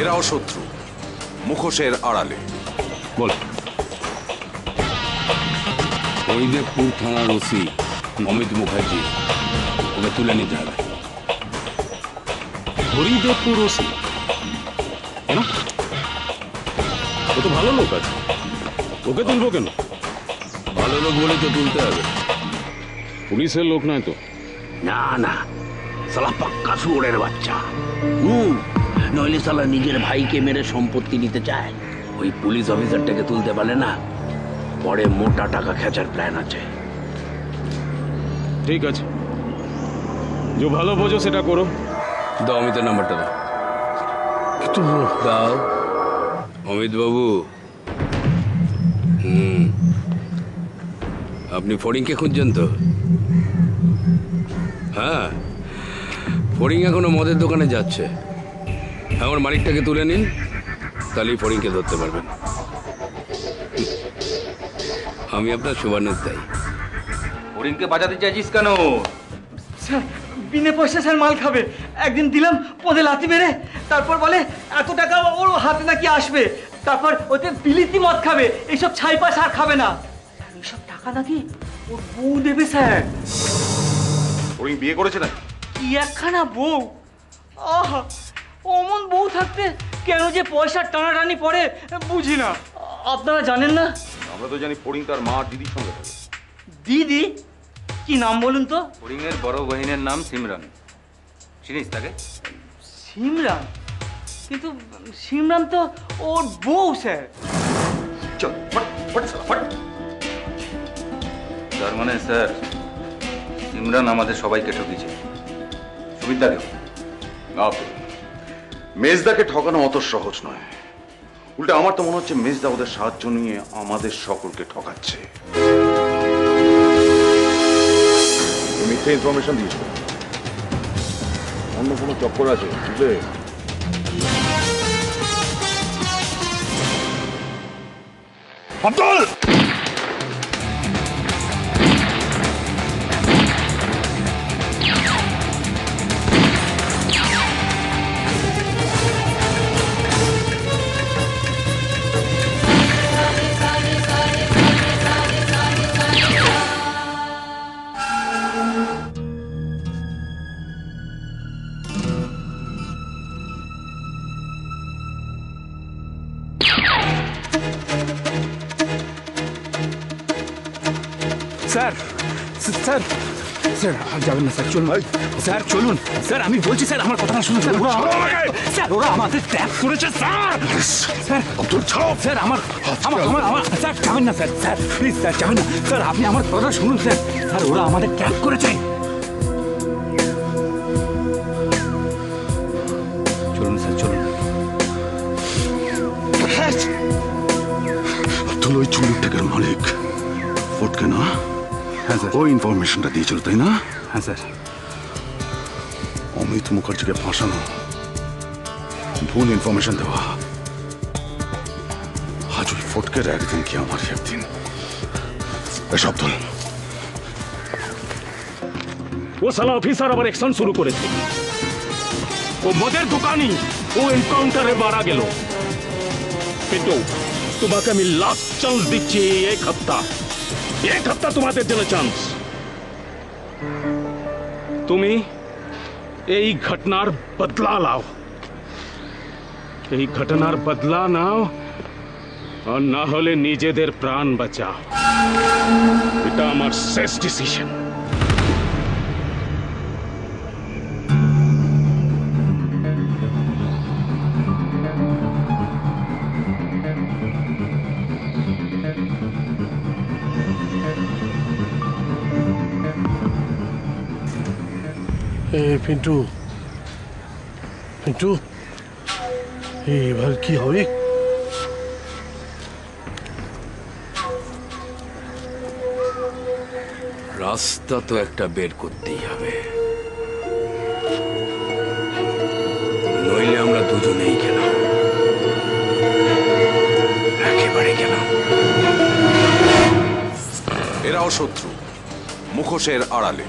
এরাও শত্রু, মুখোশের আড়ালে। বল। হরিদেবপুর থানার ওসি অমিত মুখার্জি, ওকে তুলে নিতে হবে। হরিদেবপুর ওসি কেন? ও তো ভালো লোক আছে, ওকে তুলবো কেন? ভালো লোক বলে তো তুলতে হবে। পুলিশের লোক নয় তো? না না, সালা পাক্কা শুয়োরের বাচ্চা। নইলে সালা নিজের ভাইকে মেরে সম্পত্তি নিতে চায়। ওই পুলিশ অফিসারটাকে তুলতে পারলে না, পরে মোটা টাকা খেচার প্ল্যান আছে। ঠিক আছে, যে ভালো বোঝো সেটা করো। দাও অমিতের নাম্বারটা দাও। দাও অমিত বাবু। আপনি ফড়িংকে খুঁজছেন তো? হ্যাঁ, ফড়িং এখনো মদের দোকানে যাচ্ছে। আমার মালিকটাকে তুলে নিন, তাহলেই ফড়িংকে ধরতে পারবেন। আমি আপনার সুবর্ণের তাই। ফড়িংকে বাঁচাতে চাইছিস কেন? স্যার বিনা পয়সা স্যার মাল খাবে। একদিন দিলাম পদে লাথি মেরে, তারপর বলে এত টাকা ওর হাতে নাকি আসবে, তারপর ওতে বিলিতি মদ খাবে, এইসব ছাইপাশ আর খাবে না। এইসব টাকা নাকি ওর বউ দেবে স্যার। ফড়িং বিয়ে করেছে না? কি একখানা বউ! আহা, অমন বউ থাকতে কেন যে পয়সার টানাটানি পড়ে বুঝি না। আপনারা জানেন না? আমরা তো জানি ফড়িং তার মা দিদির সঙ্গে থাকে। দিদি? কি নাম বলুন তো? ফড়িংয়ের বড় বহিনের নাম সিমরান, চিনিস তাকে? সিমরান? কিন্তু সিমরান তো ওর বউ স্যার। চল তার মানে স্যার সিমরান আমাদের সবাইকে ঠকিয়েছে। সুবিধাকে না, মেজদাকে ঠকানো অত সহজ নয়। উল্টে আমার তো মনে হচ্ছে মেজদা ওদের সাহায্য নিয়ে আমাদের সকলকে ঠকাচ্ছে। মিথ্যে ইনফরমেশন দিয়েছ, অন্য কোনো চক্কর আছে বুঝলে? আব্দুল! স্যার স্যার স্যার আর যাবেন না স্যার, চলুন স্যার, চলুন স্যার, আমি বলছি স্যার আমার কথাটা শুনুন স্যার। স্যার ওরা আমাদের ট্যাগ করেছে স্যার। স্যার স্যার আমার স্যার যাবেন না স্যার, স্যার প্লিজ স্যার যাবেন না স্যার, আপনি আমার কথা শুনুন স্যার। স্যার ওরা আমাদের ট্যাগ করেছে। চলুন স্যার, চলুন। আব্দুল ওই চুল্লুর টাকার মালিক ফটকে না? হ্যাঁ স্যার। ওই ইনফরমেশনটা দিয়েছিল তাই না? হ্যাঁ স্যার। অমিত মুখার্জিকে ফাঁসানো, ভুল ইনফরমেশন দেওয়া, আজ ওই ফটকের একদিন কি আমার একদিন। এসব দল ও সালা অফিসার আবার অ্যাকশন শুরু করেছে। ও মদের দোকানি, ও এনকাউন্টারে মারা গেল। কিন্তু তোমাকে আমি লাস্ট চান্স দিচ্ছি, এক হপ্তাহ তোমাদের জন্য চান্স। তুমি এই ঘটনার বদলা নাও, এই ঘটনার বদলা নাও, আর না হলে নিজেদের প্রাণ বাঁচাও। এটা আমার শেষ ডিসিশন। পিন্টু, পিন্টু, এবার কি হবে? রাস্তা তো একটা বের করতেই হবে, নইলে আমরা দুজনেই গেলাম, একেবারে গেলাম। এরাও শত্রু, মুখোশের আড়ালে।